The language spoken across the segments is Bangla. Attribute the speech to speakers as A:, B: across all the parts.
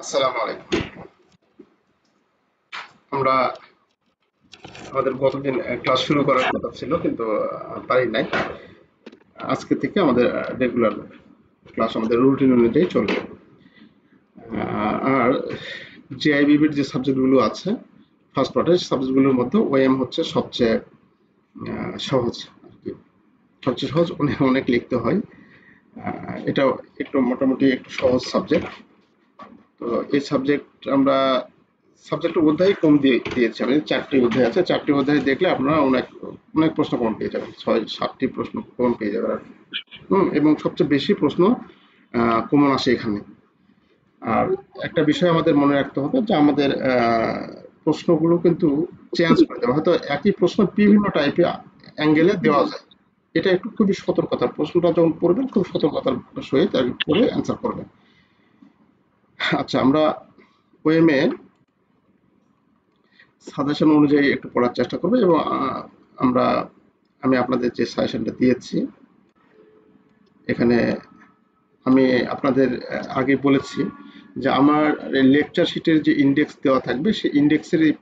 A: আসসালামু আলাইকুম। আমরা আমাদের গতদিন ক্লাস শুরু করার কথা ছিল কিন্তু পারি নাই। আজকে থেকে আমাদের রেগুলার ক্লাস আমাদের রুটিন অনুযায়ী চলবে। আর জেআইবিবির যে সাবজেক্টগুলো আছে ফার্স্ট পার্টের সাবজেক্টগুলোর মধ্যে ওএম হচ্ছে সবচেয়ে সহজ আর কি। সবচেয়ে সহজ, অনেক অনেক লিখতে হয়। এটা একটু মোটামুটি একটু সহজ সাবজেক্ট। তো এই আমরা সাবজেক্টের অধ্যায় কম দিয়েছি। আমি 4টি অধ্যায় আছে, 4টি অধ্যায় দেখলে আপনারা অনেক অনেক প্রশ্ন কমন পেয়ে যাবেন, 6-7টি প্রশ্ন কমন পেয়ে যাবেন আর কি। এবং সবচেয়ে বেশি প্রশ্ন কমন আসে এখানে। আর একটা বিষয় আমাদের মনে রাখতে হবে যে আমাদের প্রশ্নগুলো কিন্তু চেঞ্জ করে দেওয়া, হয়তো একই প্রশ্ন বিভিন্ন টাইপে অ্যাঙ্গেলে দেওয়া যায়। এটা একটু খুবই সতর্কতা, প্রশ্নটা যখন পড়বেন খুব সতর্কতার সহিত আর কি পড়ে অ্যান্সার করবেন। আচ্ছা, আমরা ওএমএ সাজেশন অনুযায়ী একটু পড়ার চেষ্টা করবো এবং আমরা আমি আপনাদের যে সাজেশনটা দিয়েছি এখানে আমি আপনাদের আগে বলেছি যে আমার লেকচার শিটের যে ইন্ডেক্স দেওয়া থাকবে সেই ইন্ডেক্সের এই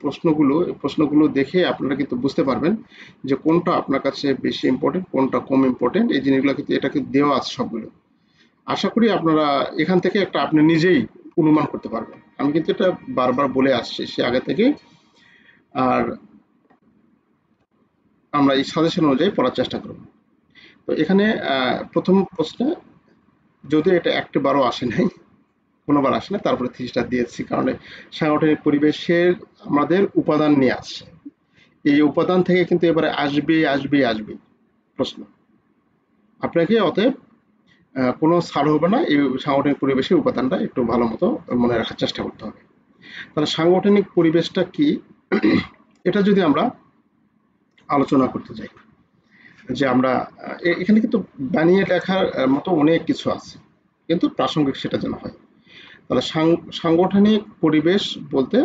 A: প্রশ্নগুলো দেখে আপনারা কিন্তু বুঝতে পারবেন যে কোনটা আপনার কাছে বেশি ইম্পর্টেন্ট, কোনটা কম ইম্পর্টেন্ট। এই জিনিসগুলো কিন্তু এটা কিন্তু দেওয়া আছে সবগুলো। আশা করি আপনারা এখান থেকে একটা আপনি নিজেই অনুমান করতে পারবেন। আমি কিন্তু এটা বারবার বলে আসছি সে আগে থেকে। আর আমরা এই সাজেশন অনুযায়ী পড়ার চেষ্টা করব। তো এখানে প্রথম প্রশ্নে যদিও এটা একটা বারও আসে নাই, কোনোবার আসে না, তারপরে থিসটা দিয়েছি কারণ সাংগঠনিক পরিবেশের আমাদের উপাদান নিয়ে আসছে। এই উপাদান থেকে কিন্তু এবারে আসবে প্রশ্ন। আপনাকে অতএব কোনো ছাড় হবে না, এই সাংগঠনিক পরিবেশের উপাদানটা একটু ভালো মতো মনে রাখার চেষ্টা করতে হবে। তাহলে সাংগঠনিক পরিবেশটা কি এটা যদি আমরা আলোচনা করতে যাই, যে আমরা এখানে কিন্তু বানিয়ে লেখার মতো অনেক কিছু আছে, কিন্তু প্রাসঙ্গিক সেটা যেন হয়। তাহলে সাংগঠনিক পরিবেশ বলতে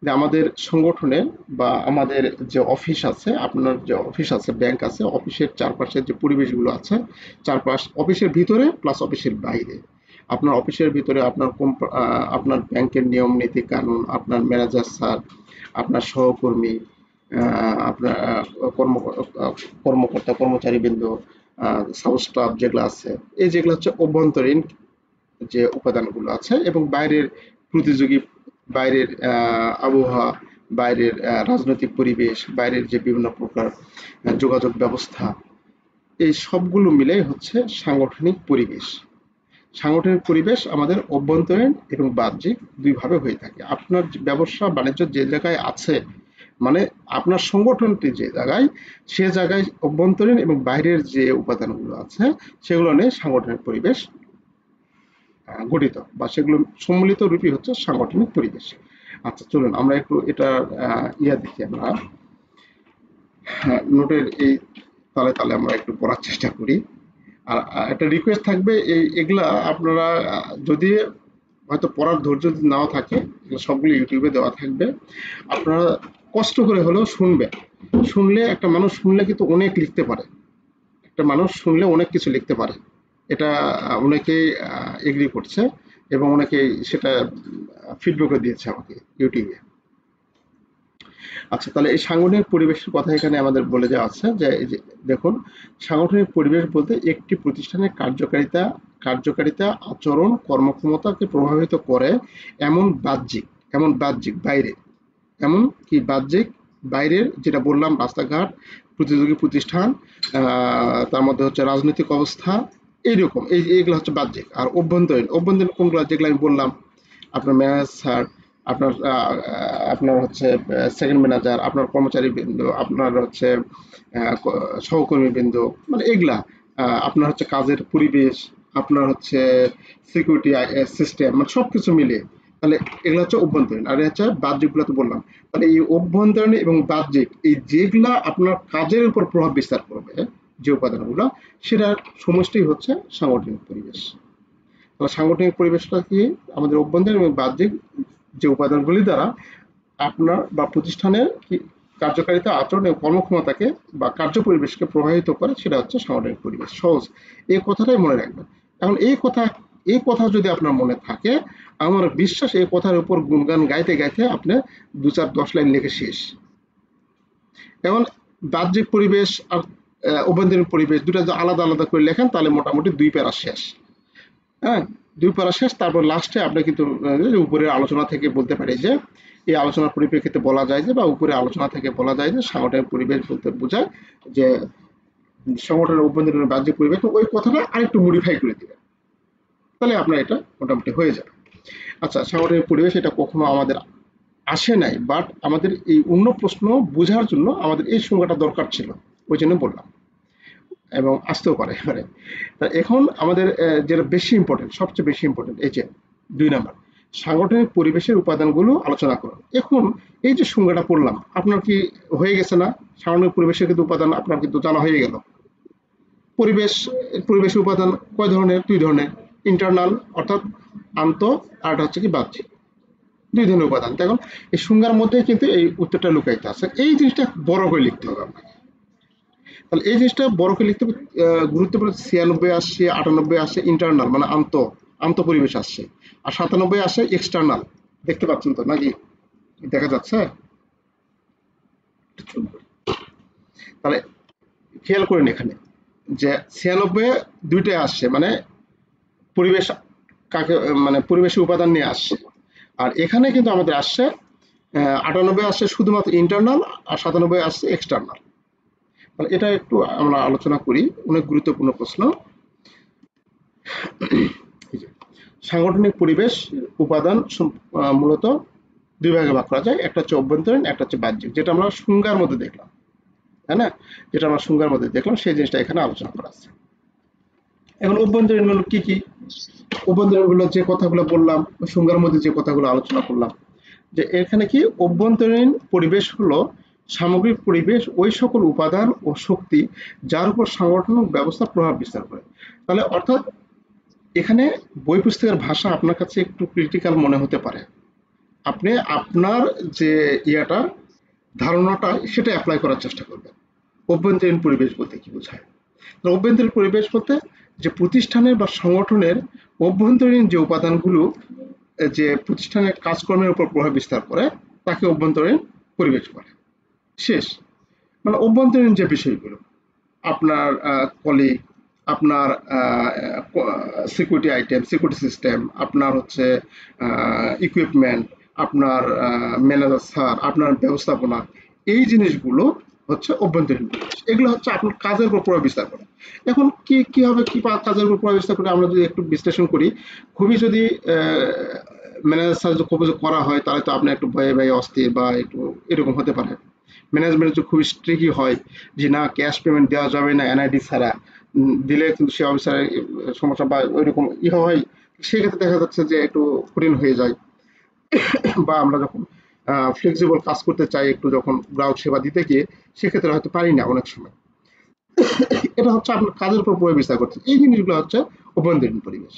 A: যে আমাদের সংগঠনের বা আমাদের যে অফিস আছে, আপনার যে অফিস আছে, ব্যাংক আছে, অফিসের চারপাশের যে পরিবেশগুলো আছে, চারপাশ অফিসের ভিতরে প্লাস অফিসের বাইরে। আপনার অফিসের ভিতরে আপনার ব্যাংকের নিয়ম নীতি কানুন, আপনার ম্যানেজার স্যার, আপনার সহকর্মী, আপনার কর্মকর্তা কর্মচারীবৃন্দ, সাব স্টাফ যেগুলো আছে, এই যেগুলো হচ্ছে অভ্যন্তরীণ যে উপাদানগুলো আছে, এবং বাইরের প্রতিযোগী, বাইরের আবহাওয়া, বাইরের রাজনৈতিক পরিবেশ, বাইরের যে বিভিন্ন প্রকার যোগাযোগ ব্যবস্থা, এই সবগুলো মিলেই হচ্ছে সাংগঠনিক পরিবেশ। সাংগঠনিক পরিবেশ আমাদের অভ্যন্তরীণ এবং বাহ্যিক দুইভাবে হয়ে থাকে। আপনার ব্যবসা বাণিজ্য যে জায়গায় আছে, মানে আপনার সংগঠনটি যে জায়গায়, সে জায়গায় অভ্যন্তরীণ এবং বাইরের যে উপাদানগুলো আছে সেগুলো নিয়ে সাংগঠনিক পরিবেশ গঠিত, বা সেগুলো সম্মিলিত রূপই হচ্ছে সাংগঠনিক পরিবেশ। আচ্ছা, চলুন আমরা একটু এটা দেখি। আমরা নোটের এই তালে তালে আমরা একটু পড়ার চেষ্টা করি। আর একটা রিকোয়েস্ট থাকবে, এগুলা আপনারা যদি হয়তো পড়ার ধৈর্য যদি নাও থাকে, সবগুলো ইউটিউবে দেওয়া থাকবে, আপনারা কষ্ট করে হলেও শুনবেন। শুনলে একটা মানুষ শুনলে কিন্তু অনেক লিখতে পারে, একটা মানুষ শুনলে অনেক কিছু লিখতে পারে। এটা অনেকেই এগ্রি করছে এবং অনেকেই সেটা ফিডব্যাকও দিয়েছে আমাকে ইউটিউবে। আচ্ছা, তাহলে এই সাংগঠনিক পরিবেশের কথা এখানে আমাদের বলে দেওয়া আছে যে এই যে দেখুন, সাংগঠনিক পরিবেশ বলতে একটি প্রতিষ্ঠানের কার্যকারিতা আচরণ কর্মক্ষমতাকে প্রভাবিত করে এমন বাহ্যিক বাইরে, এমন কি বাহ্যিক বাইরের, যেটা বললাম রাস্তাঘাট, প্রতিযোগী প্রতিষ্ঠান, তার মধ্যে হচ্ছে রাজনৈতিক অবস্থা, এইরকম এইগুলো হচ্ছে বাহ্যিক। আর অভ্যন্তরীণ কোনগুলো, যেগুলো আমি বললাম, আপনার ম্যানেজার স্যার, আপনার আপনার হচ্ছে সেকেন্ড ম্যানেজার, আপনার কর্মচারী বৃন্দ, আপনার হচ্ছে সহকর্মী বৃন্দ, মানে এগুলা আপনার হচ্ছে কাজের পরিবেশ, আপনার হচ্ছে সিকিউরিটি সিস্টেম, মানে সবকিছু মিলিয়ে। তাহলে এগুলো হচ্ছে অভ্যন্তরীণ, আর হচ্ছে বাহ্যিকগুলো তো বললাম। তাহলে এই অভ্যন্তরীণ এবং বাহ্যিক, এই যেগুলা আপনার কাজের উপর প্রভাব বিস্তার করবে, যে উপাদানগুলো, সেটার সমষ্টি হচ্ছে সাংগঠনিক পরিবেশ। তাহলে সাংগঠনিক পরিবেশটা কি, আমাদের অভ্যন্তরীণ এবং বাহ্যিক যে উপাদানগুলি দ্বারা আপনার বা প্রতিষ্ঠানের কার্যকারিতা আচরণ এবং কর্মক্ষমতাকে বা কার্য পরিবেশকে প্রভাবিত করে, সেটা হচ্ছে সাংগঠনিক পরিবেশ। সহজ, এই কথাটাই মনে রাখবেন। এখন এই কথা যদি আপনার মনে থাকে, আমার বিশ্বাস এই কথার উপর গুণগান গাইতে গাইতে আপনি 2-4-10 লাইন লিখে শেষ। এখন বাহ্যিক পরিবেশ আর অভ্যন্তরীণ পরিবেশ দুটো যদি আলাদা আলাদা করে লেখেন তাহলে মোটামুটি 2 প্যারা শেষ। হ্যাঁ, 2 প্যারা শেষ। তারপর লাস্টে আপনি কিন্তু উপরের আলোচনা থেকে বলতে পারি যে এই আলোচনার পরিপ্রেক্ষিতে বলা যায় যে, বা উপরে আলোচনা থেকে বলা যায় যে সাংগঠনিক পরিবেশ বলতে বোঝায় যে সংগঠনের অভ্যন্তরীণ বাহ্যিক পরিবেশ। ওই কথাটা আরেকটু মডিফাই করে দিবেন, তাহলে আপনার এটা মোটামুটি হয়ে যাবে। আচ্ছা, সাংগঠনিক পরিবেশ এটা কখনো আমাদের আসে নাই, বাট আমাদের এই অন্য প্রশ্ন বোঝার জন্য আমাদের এই সংজ্ঞাটা দরকার ছিল, ওই জন্য বললাম, এবং আসতেও পারে এবারে। তা এখন আমাদের যেটা বেশি ইম্পর্টেন্ট, সবচেয়ে বেশি ইম্পর্টেন্ট, এই যে 2 নাম্বার সাংগঠনিক পরিবেশের উপাদানগুলো আলোচনা করুন। এখন এই যে সংজ্ঞাটা পড়লাম, আপনার কি হয়ে গেছে না? সাংগঠনিক পরিবেশের কিন্তু উপাদান আপনার কিন্তু জানা হয়ে গেল। পরিবেশের উপাদান কয় ধরনের? 2 ধরনের, ইন্টারনাল অর্থাৎ আন্ত, আর হচ্ছে কি বাহ্যিক, 2 ধরনের উপাদান। এখন এই সংজ্ঞার মধ্যে কিন্তু এই উত্তরটা লুকাইতে আছে। এই জিনিসটা বড় করে লিখতে হবে আপনাকে। তাহলে এই জিনিসটা বড় করে লিখতে হবে। গুরুত্বপূর্ণ 96 আসছে, 98 আসছে ইন্টারনাল মানে আন্ত পরিবেশ আসছে, আর 97 আসে এক্সটার্নাল। দেখতে পাচ্ছেন তো নাকি? দেখা যাচ্ছে? তাহলে খেয়াল করেন এখানে যে 96 দুইটাই আসছে, মানে পরিবেশ কাকে, মানে পরিবেশের উপাদান নিয়ে আসছে। আর এখানে কিন্তু আমাদের আসছে 98 আসছে শুধুমাত্র ইন্টারনাল, আর 97 আসছে এক্সটার্নাল। তাহলে এটা একটু আমরা আলোচনা করি, অনেক গুরুত্বপূর্ণ প্রশ্ন। সাংগঠনিক পরিবেশ উপাদান মূলত 2 ভাগে ভাগ করা যায়, একটা হচ্ছে অভ্যন্তরীণ, একটা হচ্ছে বাহ্যিক, যেটা আমরা সংজ্ঞার মধ্যে দেখলাম, তাই না? যেটা আমরা সংজ্ঞার মধ্যে দেখলাম সেই জিনিসটা এখানে আলোচনা করা আছে। এখন অভ্যন্তরীণ হলো কি কি? অভ্যন্তরীণ গুলো যে কথাগুলো বললাম, সংজ্ঞার মধ্যে যে কথাগুলো আলোচনা করলাম, যে এখানে কি অভ্যন্তরীণ পরিবেশ হলো সামগ্রিক পরিবেশ, ওই সকল উপাদান ও শক্তি যার উপর সাংগঠনিক ব্যবস্থা প্রভাব বিস্তার করে। তাহলে অর্থাৎ এখানে বই পুস্তকের ভাষা আপনার কাছে একটু ক্রিটিক্যাল মনে হতে পারে, আপনি আপনার যে ইয়াটা ধারণাটা সেটা অ্যাপ্লাই করার চেষ্টা করবেন। অভ্যন্তরীণ পরিবেশ বলতে কি বোঝায়? অভ্যন্তরীণ পরিবেশ বলতে যে প্রতিষ্ঠানের বা সংগঠনের অভ্যন্তরীণ যে উপাদানগুলো যে প্রতিষ্ঠানের কাজকর্মের উপর প্রভাব বিস্তার করে তাকে অভ্যন্তরীণ পরিবেশ বলে। শেষ। মানে অভ্যন্তরীণ যে বিষয়গুলো, আপনার কলিগ, আপনার সিকিউরিটি আইটেম, সিকিউরিটি সিস্টেম, আপনার হচ্ছে ইকুইপমেন্ট, আপনার ম্যানেজার স্যার, আপনার ব্যবস্থাপনা, এই জিনিসগুলো হচ্ছে অভ্যন্তরীণ পরিবেশ। এগুলো হচ্ছে আপনার কাজের উপর প্রভাব বিস্তার করে। এখন কি হবে, কি কাজের উপর প্রভাব বিস্তার করে আমরা যদি একটু বিশ্লেষণ করি, খুবই যদি ম্যানেজার স্যার খুব করা হয় তাহলে তো আপনি একটু ভয়ে ভয়ে অস্থির বা একটু এরকম হতে পারে। ম্যানেজমেন্ট যদি খুব স্ট্রিক্টই হয় যে না ক্যাশ পেমেন্ট দেওয়া যাবে না এনআইডি ছাড়া, দিলে কিন্তু সে অফিসারের সমস্যা বা ওইরকম হয়, সেক্ষেত্রে দেখা যাচ্ছে যে একটু কঠিন হয়ে যায়। বা আমরা যখন ফ্লেক্সিবল কাজ করতে চাই, একটু যখন গ্রাহক সেবা দিতে গিয়ে সেক্ষেত্রে হয়তো পারি না অনেক সময়। এটা হচ্ছে আপনার কাজের উপর প্রভাব বিস্তার করছে। এই জিনিসগুলো হচ্ছে অভ্যন্তরীণ পরিবেশ।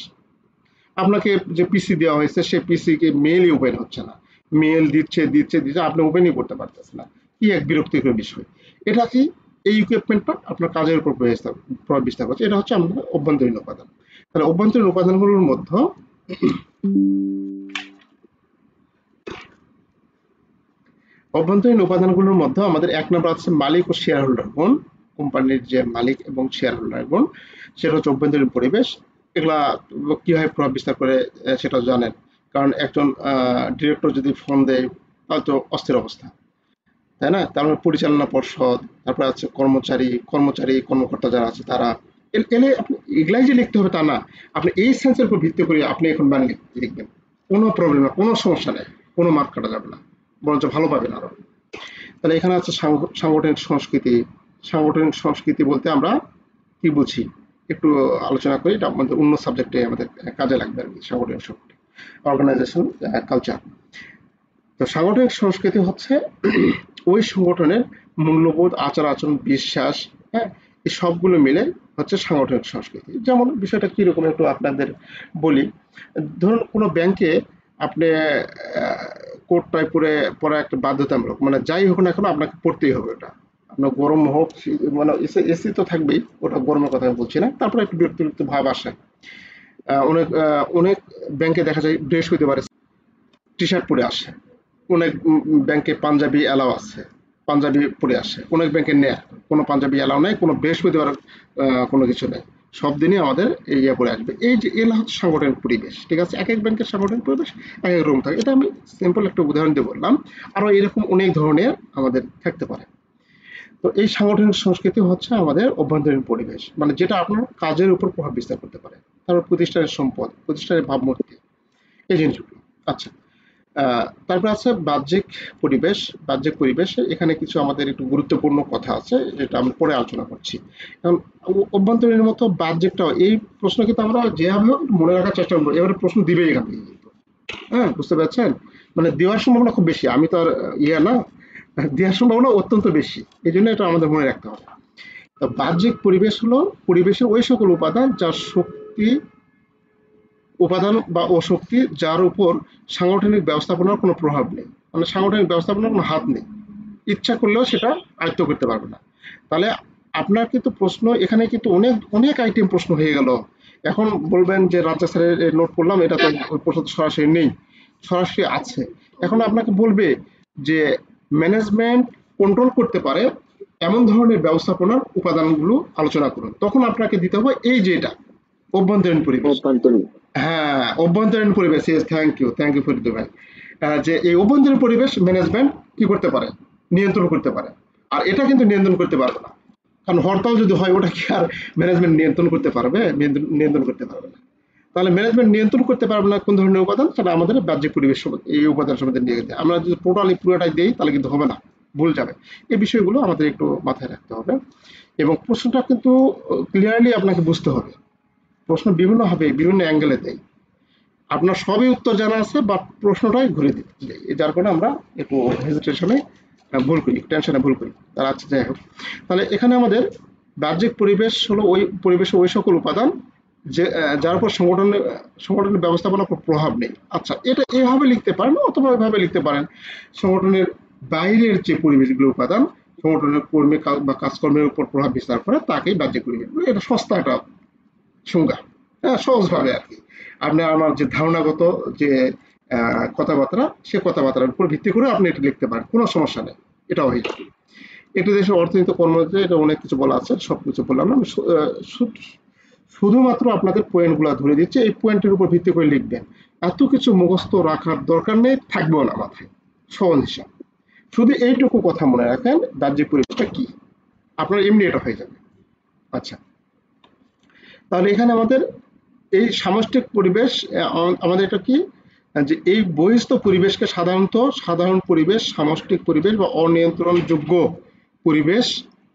A: আপনাকে যে পিসি দেওয়া হয়েছে সেই পিসি কে মেইলই ওপেন হচ্ছে না, মেইল দিচ্ছে আপনি ওপেনই করতে পারতেছেন না, কি এক বিরক্তিকর বিষয়। এটা কি? এই ইকুইপমেন্টটা আপনার কাজের উপর প্রভাব বিস্তার করছে। এটা হচ্ছে আমাদের অভ্যন্তরীণ উপাদান। তাহলে অভ্যন্তরীণ উপাদানগুলোর মধ্যে আমাদের 1 নম্বর আছে মালিক ও শেয়ার হোল্ডার গুণ। কোম্পানির যে মালিক এবং শেয়ার হোল্ডার গুণ, সেটা হচ্ছে অভ্যন্তরীণ পরিবেশ। এগুলা কিভাবে প্রভাব বিস্তার করে সেটা জানেন, কারণ একজন ডিরেক্টর যদি ফোন দেয় তাহলে তো অস্থির অবস্থা, তাই না? তারপরে পরিচালনা পর্ষদ, তারপরে আছে কর্মকর্তা যারা আছে তারা। এলে আপনি এগুলাই যে লিখতে হবে তা না, আপনি এই সেন্সের উপর ভিত্তি করে আপনি এখন বান লিখবেন, কোনো প্রবলেম না, কোনো সমস্যা নেই, কোনো মার্ক কাটা যাবে না, বরঞ্চ ভালো পাবেন আরো। তাহলে এখানে আছে সাংগঠনিক সংস্কৃতি। সাংগঠনিক সংস্কৃতি বলতে আমরা কি বুঝি একটু আলোচনা করি, এটা আমাদের অন্য সাবজেক্টে আমাদের কাজে লাগবে আর কি। সাংগঠনিক সংস্কৃতি, অর্গানাইজেশন কালচার। তো সাংগঠনিক সংস্কৃতি হচ্ছে ওই সংগঠনের মূল্যবোধ, আচার আচরণ, বিশ্বাস, হ্যাঁ, এই সবগুলো মিলে হচ্ছে সাংগঠনিক সংস্কৃতি। যেমন বিষয়টা কিরকম একটু আপনাদের বলি। ধরুন কোনো ব্যাংকে আপনি কোট টাই পরা একটা বাধ্যতামূলক, মানে যাই হোক না কেন আপনাকে পড়তেই হবে ওটা, আপনার গরম হোক মানে এসি তো থাকবেই, ওটা গরমের কথা আমি বলছি না, তারপরে একটু বিরক্ত ভাব আসে। অনেক অনেক ব্যাংকে দেখা যায় বৃহস্পতিবারে টি শার্ট পরে আসে, অনেক ব্যাংকে পাঞ্জাবি এলাও আছে, পাঞ্জাবি পরে আসে, অনেক ব্যাংকে নেই, কোনো পাঞ্জাবি এলাও নেই, কোনো বৃহস্পতিবার কোনো কিছু নেই, সব দিনই আমাদের এই ইয়ে পরে আসবে। এই যে এলা হচ্ছে সাংগঠনিক পরিবেশ, ঠিক আছে, এক এক ব্যাংকের সাংগঠনিক পরিবেশ এক এক রকম থাকে। এটা আমি সিম্পল একটা উদাহরণ দিয়ে বললাম, আরো এরকম অনেক ধরনের আমাদের থাকতে পারে। তো এই সাংগঠনিক সংস্কৃতি হচ্ছে আমাদের অভ্যন্তরীণ পরিবেশ, মানে যেটা আপনার কাজের উপর প্রভাব বিস্তার করতে পারে। তারপর প্রতিষ্ঠানের সম্পদ, প্রতিষ্ঠানের ভাবমূর্তি, এই জিনিসগুলো। আচ্ছা, তারপর আছে বাহ্যিক পরিবেশ। বাহ্যিক পরিবেশে এখানে কিছু আমাদের একটু গুরুত্বপূর্ণ কথা আছে, যেটা আমি পরে আলোচনা করছি। এখন অভ্যন্তরীণের মতো বাহ্যিকটাও, এই প্রশ্ন কিন্তু আমরা যেভাবে হোক মনে রাখার চেষ্টা করবো, এবারে প্রশ্ন দিবেই এখান থেকে কিন্তু। হ্যাঁ, বুঝতে পারছেন? মানে দেওয়ার সম্ভাবনা খুব বেশি, আমি তো আর ইয়ে না, দেওয়ার সম্ভাবনা অত্যন্ত বেশি, এই জন্য এটা আমাদের মনে রাখতে হবে। তো বাহ্যিক পরিবেশ হলো পরিবেশের ওই সকল উপাদান যার শক্তি, উপাদান বা ও শক্তি যার উপর সাংগঠনিক ব্যবস্থাপনার কোনো প্রভাব নেই, মানে সাংগঠনিক ব্যবস্থাপনার কোনো হাত নেই, ইচ্ছা করলেও সেটা আয়ত্ত করতে পারবে না। তাহলে আপনার কিন্তু প্রশ্ন এখানে কিন্তু অনেক অনেক আইটেম প্রশ্ন হয়ে গেল। এখন বলবেন যে রাজ্জাক স্যারের নোট করলাম, এটা তো ওই প্রশ্ন তো সরাসরি নেই, সরাসরি আছে। এখন আপনাকে বলবে যে ম্যানেজমেন্ট কন্ট্রোল করতে পারে এমন ধরনের ব্যবস্থাপনার উপাদানগুলো আলোচনা করুন, তখন আপনাকে দিতে হবে এই যে এটা অভ্যন্তরীণ পরিবেশ।
B: অভ্যন্তরীণ।
A: হ্যাঁ, অভ্যন্তরীণ পরিবেশ, ইয়েস, থ্যাংক ইউ ফরিদ ভাই। যে এই অভ্যন্তরীণ পরিবেশ ম্যানেজমেন্ট কি করতে পারে, নিয়ন্ত্রণ করতে পারে। আর এটা কিন্তু নিয়ন্ত্রণ করতে পারবে না, কারণ হরতাল যদি হয় ওটা কি আর ম্যানেজমেন্ট নিয়ন্ত্রণ করতে পারবে? নিয়ন্ত্রণ করতে পারবে না। তাহলে ম্যানেজমেন্ট নিয়ন্ত্রণ করতে পারবে না কোন ধরনের উপাদান, সেটা আমাদের বাহ্যিক পরিবেশ এই উপাদান সম্বন্ধে নিয়ে যেতে, আমরা যদি টোটালি পুরোটাই দিই তাহলে কিন্তু হবে না, ভুল যাবে। এই বিষয়গুলো আমাদের একটু মাথায় রাখতে হবে, এবং প্রশ্নটা কিন্তু ক্লিয়ারলি আপনাকে বুঝতে হবে। প্রশ্ন বিভিন্ন হবে, বিভিন্ন অ্যাঙ্গেলে দেয়, আপনার সবই উত্তর জানা আছে, বাট প্রশ্নটাই ঘুরে দিতে যার কারণে আমরা একটু হেজিটেশনে ভুল করি, টেনশনে ভুল করি। তার আচ্ছা, যাই হোক, তাহলে এখানে আমাদের বাহ্যিক পরিবেশ হলো ওই পরিবেশে ওই সকল উপাদান যে যার উপর সংগঠনের ব্যবস্থাপনার উপর প্রভাব নেই। আচ্ছা, এটা এভাবে লিখতে পারেন অথবা এভাবে লিখতে পারেন, সংগঠনের বাইরের যে পরিবেশগুলো উপাদান সংগঠনের কর্মী বা কাজকর্মের উপর প্রভাব বিস্তার করে তাকেই বাহ্যিক পরিবেশ। এটা সস্তা একটা সংজ্ঞা, হ্যাঁ, সহজভাবে আর কি। আপনি আমার যে ধারণাগত যে কথাবার্তা, সে কথাবার্তার উপর ভিত্তি করে আপনি এটা লিখতে পারেন, কোনো সমস্যা নেই, এটাও হয়ে যাবে। একটি দেশের অর্থনীতি কর্মনীতি, এটা অনেক কিছু বলা আছে, সবকিছু বললাম না আমি, শুধুমাত্র আপনাদের পয়েন্টগুলো ধরে দিচ্ছি, এই পয়েন্টের উপর ভিত্তি করে লিখবেন। এত কিছু মুখস্থ রাখার দরকার নেই, থাকবেও না মাথায়, সহজ হিসাব। শুধু এইটুকু কথা মনে রাখেন, বাহ্যিক পরিবেশটা কি, আপনার এমনি এটা হয়ে যাবে। আচ্ছা, তাহলে এখানে আমাদের এই সামষ্টিক পরিবেশ, আমাদের এটা কি, যে এই বহিস্থ পরিবেশকে সাধারণত সাধারণ পরিবেশ, সামষ্টিক পরিবেশ বা অনিয়ন্ত্রণযোগ্য পরিবেশ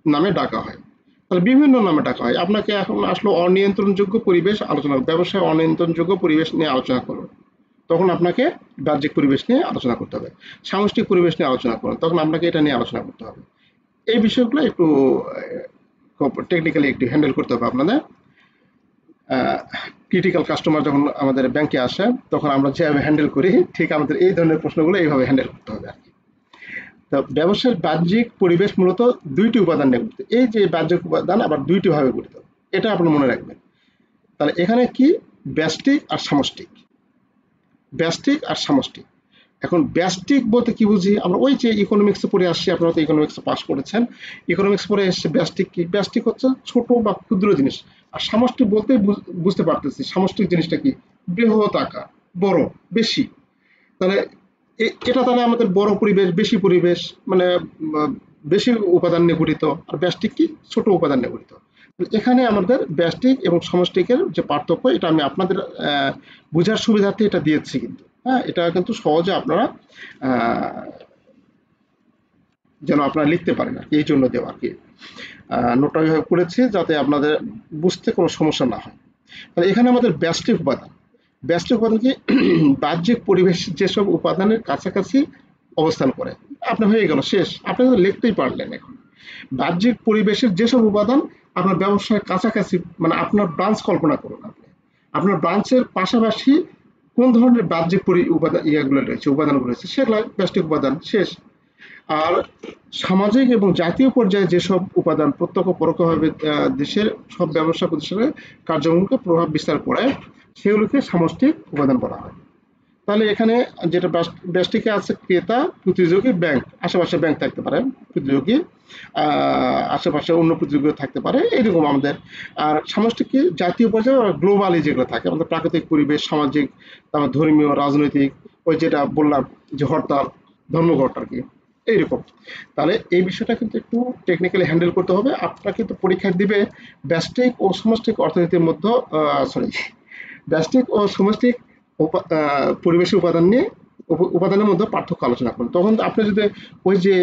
A: নামে ডাকা হয়। তাহলে বিভিন্ন নামে ডাকা হয়। আপনাকে এখন আসলো অনিয়ন্ত্রণযোগ্য পরিবেশ আলোচনা, ব্যবসায় অনিয়ন্ত্রণযোগ্য পরিবেশ নিয়ে আলোচনা করুন, তখন আপনাকে বাহ্যিক পরিবেশ নিয়ে আলোচনা করতে হবে। সামষ্টিক পরিবেশ নিয়ে আলোচনা করুন, তখন আপনাকে এটা নিয়ে আলোচনা করতে হবে। এই বিষয়গুলো একটু টেকনিক্যালি একটু হ্যান্ডেল করতে হবে আপনাদের। ক্রিটিক্যাল কাস্টমার যখন আমাদের ব্যাংকে আসে, তখন আমরা যেভাবে হ্যান্ডেল করি, ঠিক আমাদের এই ধরনের প্রশ্নগুলো এইভাবে হ্যান্ডেল করতে হবে আর কি। তো ব্যবসার বাহ্যিক পরিবেশ মূলত দুইটি উপাদান নিয়ে গঠিত। এই যে বাহ্যিক উপাদান আবার দুইটি ভাবে গঠিত, এটা আপনি মনে রাখবেন। তাহলে এখানে কি, ব্যষ্টিক আর সামষ্টিক, ব্যষ্টিক আর সামষ্টিক। এখন ব্যষ্টিক বলতে কি বুঝি আমরা, ওই যে ইকোনমিক্সে পড়ে আসছি, আপনারা তো ইকোনমিক্সে পাস করেছেন, ইকোনমিক্স পড়ে এসছে। ব্যষ্টিক কি, ব্যষ্টিক হচ্ছে ছোট বা ক্ষুদ্র জিনিস, আর সামষ্টিক বলতে বুঝতে পারতেছি সামষ্টিক জিনিসটা কি, বৃহৎ আকার, বড়, বেশি। তাহলে এটা তাহলে আমাদের বড় পরিবেশ, বেশি পরিবেশ, মানে বেশি উপাদান নিয়ে গঠিত, আর ব্যষ্টিক কি, ছোট উপাদান নিয়ে গঠিত। এখানে আমাদের ব্যষ্টিক এবং সমষ্টিকের যে পার্থক্য, এটা আমি আপনাদের বোঝার সুবিধার্থে এটা দিয়েছি কিন্তু, হ্যাঁ, এটা কিন্তু সহজে আপনারা যেন আপনারা লিখতে পারেন আর কি, এই জন্য দেওয়া আর কি। নোটটা ওইভাবে করেছি যাতে আপনাদের বুঝতে কোনো সমস্যা না হয়। তাহলে এখানে আমাদের ব্যষ্টিক উপাদান, ব্যষ্টিক উপাদান কি, বাহ্যিক পরিবেশ যেসব উপাদানের কাছাকাছি অবস্থান করে। আপনার হয়ে গেল, শেষ, আপনি তো লিখতেই পারলেন। এখন বাহ্যিক পরিবেশের যেসব উপাদান আপনার ব্যবসার কাছাকাছি, মানে আপনার ব্রাঞ্চ কল্পনা করুন, আপনি আপনার ব্রাঞ্চের পাশাপাশি কোন ধরনের বাহ্যিক উপাদান ইয়েগুলো রয়েছে, উপাদানগুলো রয়েছে, সেগুলো ব্যষ্টিক উপাদান, শেষ। আর সামাজিক এবং জাতীয় পর্যায়ে যেসব উপাদান প্রত্যক্ষ পরোক্ষভাবে দেশের সব ব্যবসা প্রতিষ্ঠানের কার্যক্রমকে প্রভাব বিস্তার করে, সেগুলোকে সামষ্টিক উপাদান বলা হয়। তাহলে এখানে যেটা ব্যষ্টিকে আছে ক্রেতা, প্রতিযোগী, ব্যাংক, আশেপাশে ব্যাংক থাকতে পারে, প্রতিযোগী আশেপাশে অন্য প্রতিযোগী থাকতে পারে, এরকম আমাদের। আর সামষ্টিক কি জাতীয় পর্যায়ে গ্লোবালি যেগুলো থাকে আমাদের প্রাকৃতিক পরিবেশ, সামাজিক, তারপর ধর্মীয়, রাজনৈতিক, ওই যেটা বললাম যে হরতাল, ধর্মঘট আর কি, এইরকম। তাহলে এই বিষয়টা কিন্তু একটু টেকনিক্যালি হ্যান্ডেল করতে হবে। আপনার কিন্তু পরীক্ষায় দিবে ব্যষ্টিক ও সমষ্টিক অর্থনীতির মধ্যে, সরি, ব্যষ্টিক ও সমষ্টিক পরিবেশের উপাদান নিয়ে উপাদানের মধ্যে পার্থক্য আলোচনা করুন। তখন আপনি যদি ওই যে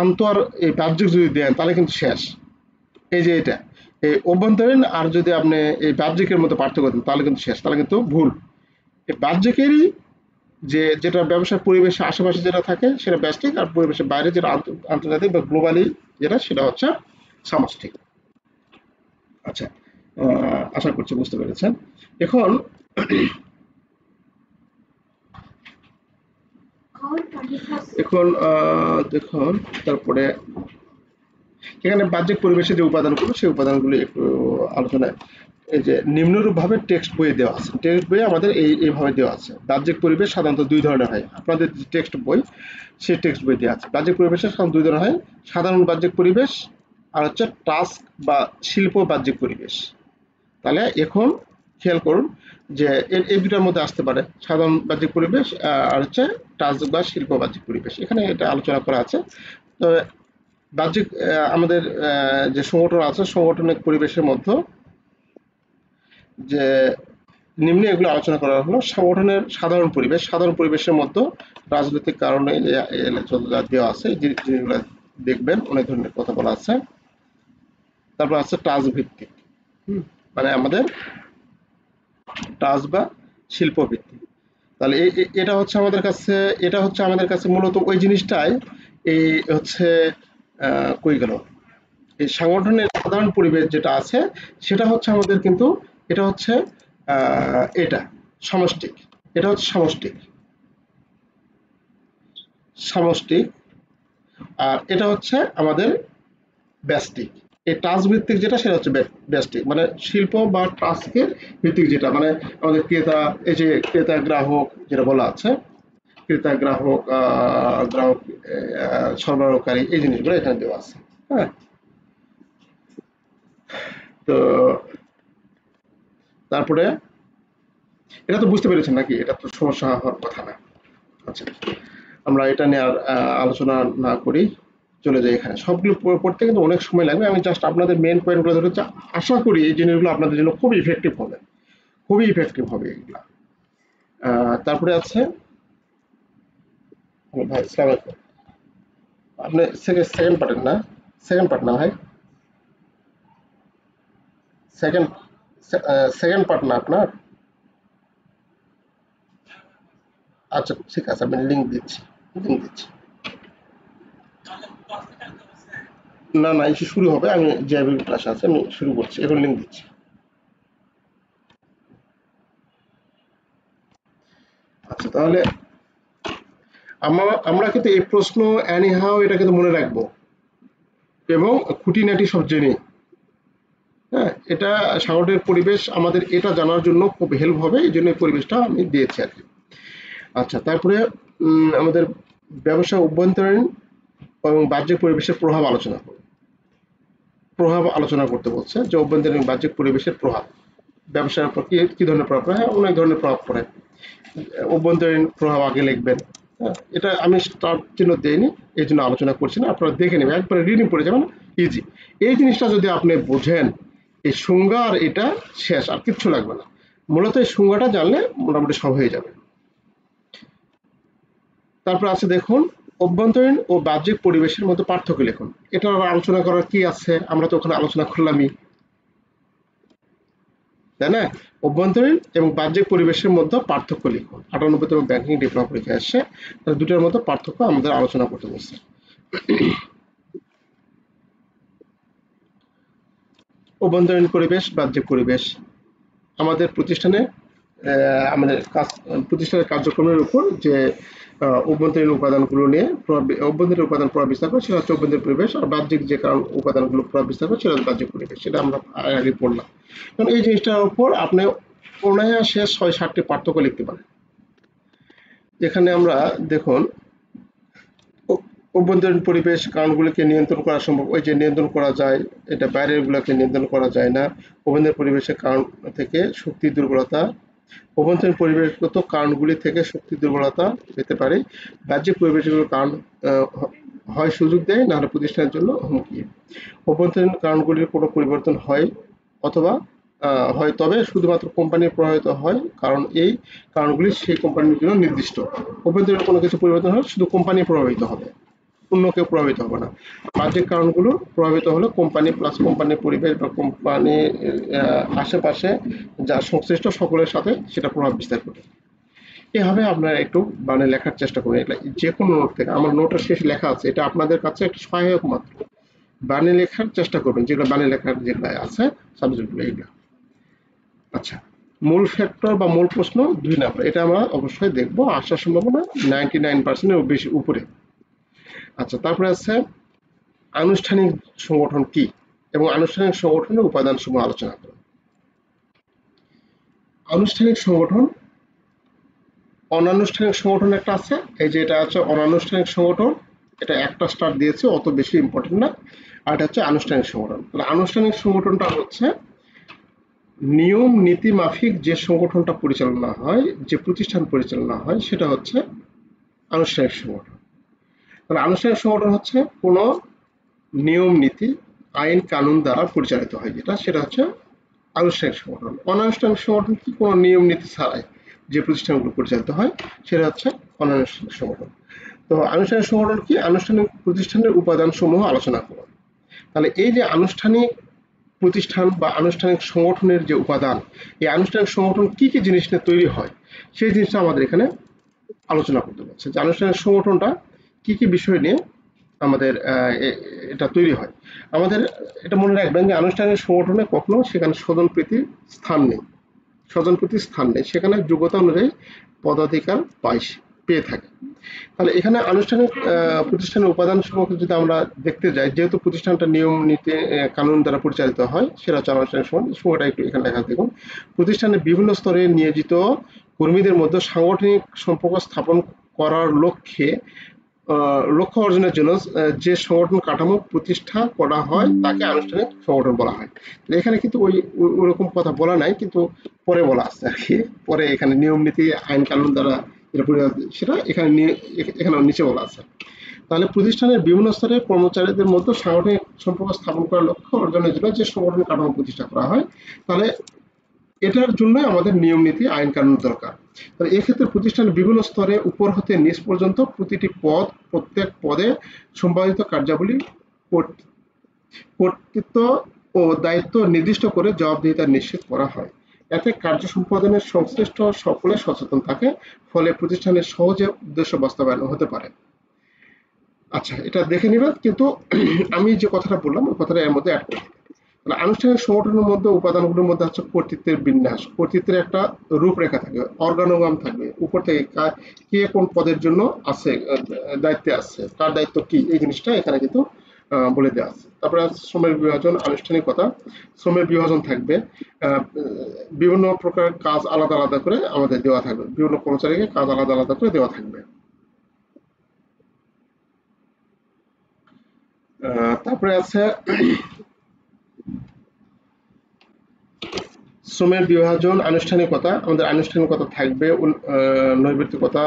A: আন্তর এই বাহ্যিক যদি দেন তাহলে কিন্তু শেষ। এই যে এটা এই অভ্যন্তরীণ আর যদি আপনি এই বাহ্যিকের মধ্যে পার্থক্য দেন তাহলে কিন্তু শেষ, তাহলে কিন্তু ভুল। এই বাহ্যিকেরই যেটা ব্যবসার পরিবেশের আশেপাশে যেটা থাকে সেটা ব্যষ্টিক, আর পরিবেশের বাইরে যেটা আন্তর্জাতিক বা গ্লোবালি যেটা সেটা হচ্ছে সামষ্টিক। আচ্ছা, আশা করছি বুঝতে পেরেছেন। এখন এখন দেখুন, তারপরে এখানে বাহ্যিক পরিবেশের যে উপাদানগুলো সেই উপাদানগুলো একটু আলোচনায়, এই যে নিম্নরূপ ভাবে টেক্সট বইয়ে দেওয়া আছে। টেক্সট বইয়ে আমাদের এইভাবে দেওয়া আছে। বাহ্যিক পরিবেশ সাধারণত দুই ধরনের হয়। আপনাদের যে টেক্সট বই সেই টেক্সট বই দেওয়া আছে। বাহ্যিক পরিবেশের সাধারণত দুই ধরনের হয়, সাধারণ বাহ্যিক পরিবেশ আর হচ্ছে টাস্ক বা শিল্প বাহ্যিক পরিবেশ। তাহলে এখন খেয়াল করুন যে এই দুটার মধ্যে আসতে পারে সাধারণ বাহ্যিক পরিবেশ আর হচ্ছে টাস্ক বা শিল্প বাহ্যিক পরিবেশ, এখানে এটা আলোচনা করা আছে। তো বাহ্যিক আমাদের যে সংগঠন আছে সংগঠনিক পরিবেশের মধ্যে যে নিম্নে এগুলো আলোচনা করা হলো। সংগঠনের সাধারণ পরিবেশ, সাধারণ পরিবেশের মধ্যে রাজনৈতিক কারণে দেওয়া আছে, এই জিনিসগুলো দেখবেন, অনেক ধরনের কথা বলা আছে। তারপর আছে টাস্ক ভিত্তিক, মানে আমাদের টাস্ক বা শিল্প ভিত্তিক। তাহলে এটা হচ্ছে আমাদের কাছে, এটা হচ্ছে আমাদের কাছে মূলত ওই জিনিসটাই এই হচ্ছে কই গেল, এই সংগঠনের সাধারণ পরিবেশ যেটা আছে সেটা হচ্ছে আমাদের কিন্তু এটা হচ্ছে এটা সমষ্টিক, এটা হচ্ছে সমষ্টিক, সমষ্টিক, আর এটা হচ্ছে আমাদের ব্যষ্টিক। এই টাস্ক ভিত্তিক যেটা সেটা হচ্ছে ব্যষ্টিক, মানে শিল্প বা টাস্কের ভিত্তিক যেটা, মানে আমাদের ক্রেতা, এই যে ক্রেতা গ্রাহক যেটা বলা আছে, ক্রেতা গ্রাহক গ্রাহক সরবরাহকারী, এই জিনিসগুলো এখানে দেওয়া আছে। হ্যাঁ, তো তারপরে এটা তো বুঝতে পেরেছেন নাকি? এটা তো সমস্যা হওয়ার কথা না। আচ্ছা, আমরা এটা নিয়ে আর আলোচনা না করি, চলে যাই এখানে। সবগুলো পড়তে কিন্তু অনেক সময় লাগবে, আমি জাস্ট আপনাদের মেন পয়েন্টগুলো ধরে হচ্ছে। আশা করি এই জিনিসগুলো আপনাদের জন্য খুবই ইফেক্টিভ হবে, খুবই ইফেক্টিভ হবে এগুলা। তারপরে আছে ভাই ইসলাম, আপনি সেকেন্ড পার্টের না, সেকেন্ড পার্ট না ভাই, সেকেন্ড সেকেন্ড পার্ট না আপনার? আচ্ছা ঠিক আছে, আমি লিঙ্ক দিচ্ছি, লিঙ্ক দিচ্ছি। না না, এসে শুরু হবে, আমি যে ক্লাস আছে আমি শুরু করছি, এখন লিঙ্ক দিচ্ছি। আচ্ছা, তাহলে আমরা কিন্তু এই প্রশ্ন এনিহাও এটা কিন্তু মনে রাখবো এবং খুঁটিনাটি সব জেনে, হ্যাঁ, এটা সাগরের পরিবেশ আমাদের এটা জানার জন্য খুব হেল্প হবে, এই জন্য এই পরিবেশটা আমি দিয়েছি আর কি। আচ্ছা, তারপরে আমাদের ব্যবসা অভ্যন্তরীণ এবং বাহ্যিক পরিবেশের প্রভাব আলোচনা করব। প্রভাব আলোচনা করতে বলছে যে অভ্যন্তরীণ বাহ্যিক পরিবেশের প্রভাব ব্যবসার উপর কি ধরনের প্রভাব পড়ে। হ্যাঁ, অনেক ধরনের প্রভাব পড়ে। অভ্যন্তরীণ প্রভাব আগে লিখবেন। হ্যাঁ, এটা আমি স্টার্ট চিহ্ন দেইনি, এই জন্য আলোচনা করছি না, আপনারা দেখে নেবেন, একবারে রিডিং পড়ে যাবেন, ইজি। এই জিনিসটা যদি আপনি বোঝেন, এই সংজ্ঞা আর এটা শেষ, আর কিচ্ছু লাগবে না। মূলত এই সংজ্ঞাটা জানলে মোটামুটি সব হয়ে যাবে। তারপর আছে দেখুন, অভ্যন্তরীণ ও বাহ্যিক পরিবেশের মধ্যে পার্থক্য লিখুন। এটা আলোচনা করার কি আছে, আমরা তো ওখানে আলোচনা করলামই, তাই না? অভ্যন্তরীণ এবং বাহ্যিক পরিবেশের মধ্যে পার্থক্য লিখুন। ৯৮তম ব্যাংকিং ডিপ্লোমা পরীক্ষায় আসছে, দুটোর মধ্যে পার্থক্য আমাদের আলোচনা করতে বলছে। অভ্যন্তরীণ পরিবেশ, বাহ্যিক পরিবেশ আমাদের প্রতিষ্ঠানে আমাদের প্রতিষ্ঠানের কার্যক্রমের উপর যে অভ্যন্তরীণ উপাদানগুলো নিয়ে অভ্যন্তরীণ উপাদান প্রভাব বিস্তার করে সেটা হচ্ছে অভ্যন্তরীণ পরিবেশ, আর বাহ্যিক যে কারণ উপাদানগুলো প্রভাব বিস্তার করে সেটা হচ্ছে বাহ্যিক পরিবেশ, সেটা আমরা আগে পড়লাম। কারণ এই জিনিসটার উপর আপনি অনায়াসে ৬-৭টি পার্থক্য লিখতে পারে। এখানে আমরা দেখুন অভ্যন্তরীণ পরিবেশ কারণগুলিকে নিয়ন্ত্রণ করা সম্ভব, ওই যে নিয়ন্ত্রণ করা যায়, এটা বাইরের গুলোকে নিয়ন্ত্রণ করা যায় না। অভ্যন্তরীণ পরিবেশের কারণ থেকে শক্তি দুর্বলতা, অভ্যন্তরীণ পরিবেশগত কারণগুলি থেকে শক্তি দুর্বলতা পেতে পারে। বাহ্যিক পরিবেশগুলোর কারণ হয় সুযোগ দেয়, না হলে প্রতিষ্ঠানের জন্য হুমকি। অভ্যন্তরীণ কারণগুলির কোনো পরিবর্তন হয় অথবা হয়, তবে শুধুমাত্র কোম্পানি প্রভাবিত হয়, কারণ এই কারণগুলি সেই কোম্পানির জন্য নির্দিষ্ট। অভ্যন্তরীণ কোনো কিছু পরিবর্তন হলে শুধু কোম্পানি প্রভাবিত হবে, অন্য কেউ প্রভাবিত হবে না। বাহ্যিক কারণগুলো প্রভাবিত হলে কোম্পানি প্লাস কোম্পানির পরিবেশ বা কোম্পানির আশেপাশে যা সংশ্লিষ্ট সকলের সাথে সেটা প্রভাব বিস্তার করে। এভাবে আপনারা একটু বানিয়ে লেখার চেষ্টা করবেন। এটা যে কোনো নোট থেকে, আমার নোটের শেষে লেখা আছে, এটা আপনাদের কাছে একটা সহায়ক মাত্র। বানিয়ে লেখার চেষ্টা করবেন, যেগুলো বানিয়ে লেখার যেগুলো আছে সাবজেক্টগুলো এইগুলো। আচ্ছা, মূল ফ্যাক্টর বা মূল প্রশ্ন 2 নাম্বার, এটা আমরা অবশ্যই দেখবো, আসার সম্ভাবনা 99% বেশি উপরে। আচ্ছা, তারপরে আছে আনুষ্ঠানিক সংগঠন কি এবং আনুষ্ঠানিক সংগঠনের উপাদান সমূহ আলোচনা করুন। আনুষ্ঠানিক সংগঠন, অনানুষ্ঠানিক সংগঠন একটা আছে, এই যে এটা আছে অনানুষ্ঠানিক সংগঠন, এটা একটা স্টার দিয়েছে, অত বেশি ইম্পর্টেন্ট না। আর এটা হচ্ছে আনুষ্ঠানিক সংগঠন। তাহলে আনুষ্ঠানিক সংগঠনটা হচ্ছে নিয়ম নীতি মাফিক যে সংগঠনটা পরিচালনা হয়, যে প্রতিষ্ঠান পরিচালনা হয়, সেটা হচ্ছে আনুষ্ঠানিক সংগঠন। তাহলে আনুষ্ঠানিক সংগঠন হচ্ছে কোনো নিয়ম নীতি আইন কানুন দ্বারা পরিচালিত হয়, যেটা সেটা হচ্ছে আনুষ্ঠানিক সংগঠন। অনানুষ্ঠানিক সংগঠন কি, কোনো নিয়ম নীতি ছাড়াই যে প্রতিষ্ঠানগুলো পরিচালিত হয়, সেটা হচ্ছে অনানুষ্ঠানিক সংগঠন। তো আনুষ্ঠানিক সংগঠন কি, আনুষ্ঠানিক প্রতিষ্ঠানের উপাদান সমূহ আলোচনা করো। তাহলে এই যে আনুষ্ঠানিক প্রতিষ্ঠান বা আনুষ্ঠানিক সংগঠনের যে উপাদান, এই আনুষ্ঠানিক সংগঠন কি কি জিনিস নিয়ে তৈরি হয়, সেই জিনিসটা আমাদের এখানে আলোচনা করতে বলছে, যে আনুষ্ঠানিক সংগঠনটা কি কি বিষয় নিয়ে আমাদের এটা তৈরি হয়। আমাদের এটা মনে রাখবেন যে আনুষ্ঠানিক সংগঠনে কখনো সেখানে স্বজনপ্রীতির স্থান নেই, স্বজনপ্রীতির স্থান নেই, সেখানে যোগ্যতা অনুযায়ী পদাধিকার পেয়ে থাকে। তাহলে এখানে আনুষ্ঠানিক প্রতিষ্ঠানের উপাদান সমূহকে যদি আমরা দেখতে যাই, যেহেতু প্রতিষ্ঠানটা নিয়ম নীতি কানুন দ্বারা পরিচালিত হয়, সেটা হচ্ছে আনুষ্ঠানিক সময়টা একটু এখানে লেখা দেখুন। প্রতিষ্ঠানের বিভিন্ন স্তরে নিয়োজিত কর্মীদের মধ্যে সাংগঠনিক সম্পর্ক স্থাপন করার লক্ষ্য অর্জনের জন্য যে সংগঠন কাঠামো প্রতিষ্ঠা করা হয় তাকে আনুষ্ঠানিক সংগঠন বলা হয়। এখানে কিন্তু ওরকম কথা বলা নাই, কিন্তু পরে বলা আছে আর কি, পরে এখানে নিয়ম নীতি আইন কানুন দ্বারা সেটা এখানে এখানে নিচে বলা আছে। তাহলে প্রতিষ্ঠানের বিভিন্ন স্তরে কর্মচারীদের মধ্যে সাংগঠনিক সম্পর্ক স্থাপন করার লক্ষ্য অর্জনের জন্য যে সংগঠন কাঠামো প্রতিষ্ঠা করা হয়, তাহলে এটার জন্য আমাদের নিয়ম নীতি আইন কানুন দরকার। তাহলে এক্ষেত্রে প্রতিষ্ঠানের বিভিন্ন স্তরে উপর হতে নিচ পর্যন্ত প্রতিটি পদ, প্রত্যেক পদে সম্পাদিত কার্যাবলী, কর্তৃত্ব ও দায়িত্ব নির্দিষ্ট করে জবাবদিহিতা নিশ্চিত করা হয়। এতে কার্য সম্পাদনের সংশ্লিষ্ট সকলে সচেতন থাকে, ফলে প্রতিষ্ঠানের সহজে উদ্দেশ্য বাস্তবায়ন হতে পারে। আচ্ছা, এটা দেখে নিবেন, কিন্তু আমি যে কথাটা বললাম ওই কথাটা এর মধ্যে অ্যাড করে দিবেন। তাহলে আনুষ্ঠানিক সংগঠনের মধ্যে উপাদানগুলোর মধ্যে হচ্ছে কর্তৃত্বের বিন্যাস, কর্তৃত্বের একটা রূপরেখা থাকবে, অর্গানোগ্রাম থাকবে, উপর থেকে কে কোন পদের জন্য আছে, দায়িত্বে আছে, কার দায়িত্ব কি, এই জিনিসটা এখানে কিন্তু বলে দেওয়া আছে। তারপরে শ্রমের বিভাজন, আনুষ্ঠানিকতা, শ্রমের বিভাজন থাকবে, বিভিন্ন প্রকার কাজ আলাদা আলাদা করে আমাদের দেওয়া থাকবে, বিভিন্ন কর্মচারীকে কাজ আলাদা আলাদা করে দেওয়া থাকবে। তারপরে আছে শ্রমের বিভাজন, আনুষ্ঠানিকতা, আমাদের আনুষ্ঠানিকতা থাকবে, নৈর্ব্যক্তিকতা,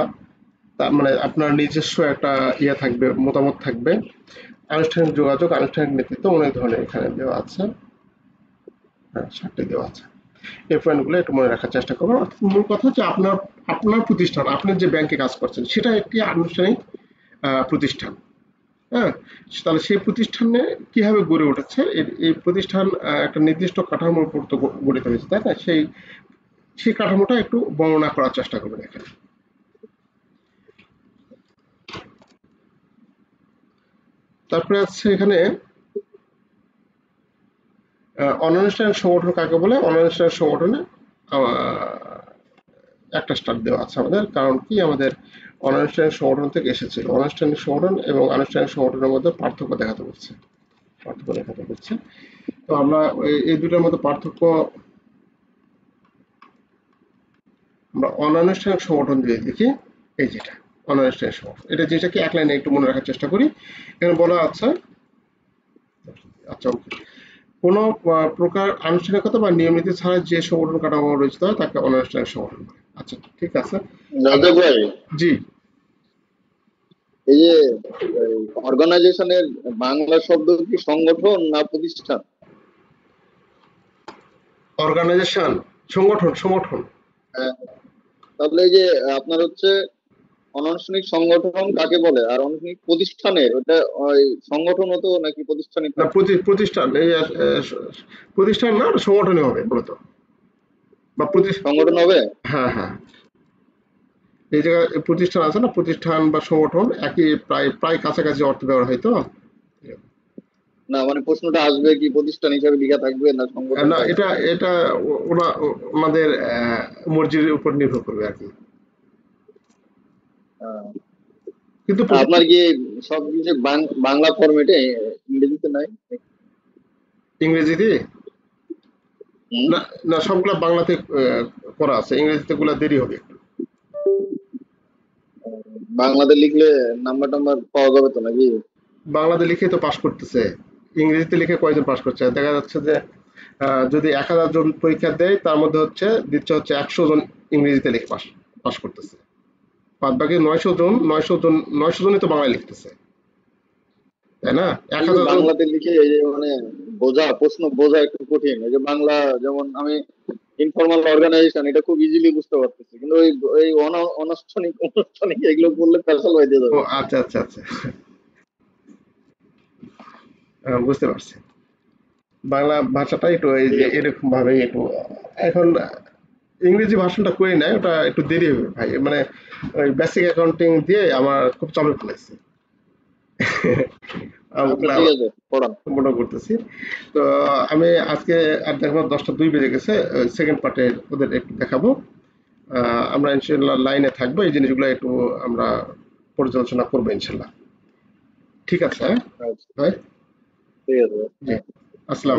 A: তার মানে আপনার নিজস্ব একটা ইয়ে থাকবে, মতামত থাকবে, আনুষ্ঠানিক যোগাযোগ, আনুষ্ঠানিক নেতৃত্ব, অনেক ধরনের এখানে দেওয়া আছে। হ্যাঁ, 7টে দেওয়া আছে। এই পয়েন্টগুলো একটু মনে রাখার চেষ্টা করবেন। অর্থাৎ মূল কথা হচ্ছে আপনার আপনার প্রতিষ্ঠান, আপনি যে ব্যাংকে কাজ করছেন সেটা একটি আনুষ্ঠানিক প্রতিষ্ঠান। হ্যাঁ, তাহলে সেই প্রতিষ্ঠানে কিভাবে গড়ে উঠেছে, এই প্রতিষ্ঠান একটা নির্দিষ্ট কাঠামোর উপর তো গড়িত হয়েছে, তাই না? সেই কাঠামোটা একটু বর্ণনা করার চেষ্টা করবেন এখানে। তারপরে আছে এখানে অনানুষ্ঠানিক সংগঠন কাকে বলে। অনানুষ্ঠানিক সংগঠনে একটা স্টার দেওয়া আছে আমাদের, কারণ কি আমাদের অনানুষ্ঠানিক সংগঠন থেকে এসেছিল। অনানুষ্ঠানিক সংগঠন এবং আনুষ্ঠানিক সংগঠনের মধ্যে পার্থক্য দেখাতে বলছে। তো আমরা এই দুটার মধ্যে পার্থক্য আমরা অনানুষ্ঠানিক সংগঠন যদি দেখি, এই যেটা অনানুষ্ঠানিক সংগঠন, এটা জিনিসটাকে এক লাইনে একটু মনে রাখার চেষ্টা করি। এখানে বলা আছে, আচ্ছা ওকে, কোন প্রকার আনুষ্ঠানিকতা বা নিয়ম নীতি ছাড়া যে সংগঠন কাঠামো রচিত হয় তাকে অনানুষ্ঠানিক সংগঠন বলে। আচ্ছা ঠিক আছে।
B: রাজা ভাই,
A: জি,
B: এই যে অর্গানাইজেশনের বাংলা শব্দ কি সংগঠন না প্রতিষ্ঠান?
A: অর্গানাইজেশন, সংগঠন, সংগঠন।
B: হ্যাঁ, তাহলে এই যে আপনার হচ্ছে অনানুষ্ঠানিক সংগঠন কাকে বলে, আর অনানুষ্ঠানিক প্রতিষ্ঠানের ওটা ওই সংগঠন হতো নাকি প্রতিষ্ঠানই
A: না,
B: থাকতো?
A: প্রতিষ্ঠান, এই প্রতিষ্ঠান না, সংগঠনই হবে মূলত, বা
B: সংগঠন হবে।
A: হ্যাঁ হ্যাঁ, এই জায়গায় প্রতিষ্ঠান আছে না, প্রতিষ্ঠান বা সংগঠন একই, প্রায় প্রায় কাছাকাছি অর্থ ব্যবহার হয় তো।
B: না মানে প্রশ্নটা আসবে কি প্রতিষ্ঠান হিসেবে লেখা থাকবে না সংগঠন
A: না,
B: থাকবে?
A: এটা এটা ওরা ওনাদের মর্জির উপর নির্ভর করবে আর কি।
B: আহ,
A: কিন্তু
B: আপনার কি সব কিছু বাংলা ফরম্যাটে, ইংরেজিতে নাই?
A: ইংরেজিতে
B: হুম।
A: না, না সবগুলা বাংলাতে করা আছে, ইংরেজিতে গুলা দেরি হবে একটু।
B: বাংলাতে লিখলে নাম্বার টাম্বার পাওয়া যাবে তো নাকি?
A: বাংলাতে লিখে তো পাস করতেছে, ইংরেজিতে লিখে কয়জন পাস করছে? দেখা যাচ্ছে যে যদি 1000 জন পরীক্ষা দেয়, তার মধ্যে দিচ্ছে 100 জন ইংরেজিতে লিখে পাস পাস করতেছে। বাদ বাকি 900 জন, 900 জন, 900 জনই তো বাংলায় লিখতেছে, তাই না? এক
B: এই যে
A: হাজার জন
B: বাংলাতে লিখে এই যে মানে প্রশ্ন বোঝা একটু কঠিন। এই যে বাংলা, যেমন আমি ইনফর্মাল অর্গানাইজেশন এটা খুব ইজিলি বুঝতে পারতেছি, কিন্তু ওই ওই অনানুষ্ঠানিক অনুষ্ঠানিক এগুলো বললে পেশাল হয়ে
A: ও
B: যাবে।
A: আচ্ছা আচ্ছা আচ্ছা, বুঝতে পারছি। বাংলা ভাষাটা একটু এই
B: ঠিক
A: যে
B: আছে।
A: এরকম ভাবে একটু এখন ইংরেজি ভাষণটা করি নাই, ওটা একটু দেরি হবে ভাই, মানে ওই বেসিক অ্যাকাউন্টিং দিয়ে আমার খুব চাপে ফেলেছে।
B: আচ্ছা
A: ওগুলা
B: ঠিক আছে, পড়ান।
A: মনে করতেছি। তো আমি আজকে আর দেখবো 10টা 2 বেজে গেছে, সেকেন্ড পার্টে ওদের একটু দেখাবো। আমরা ইনশাল্লাহ লাইনে থাকবো, এই জিনিসগুলো একটু আমরা পর্যালোচনা করবো ইনশাল্লাহ। ঠিক আছে, হ্যাঁ
B: আচ্ছা
A: ভাই,
B: ঠিক আছে।
A: জি,
B: হ্যাঁ।
A: আসসালাম।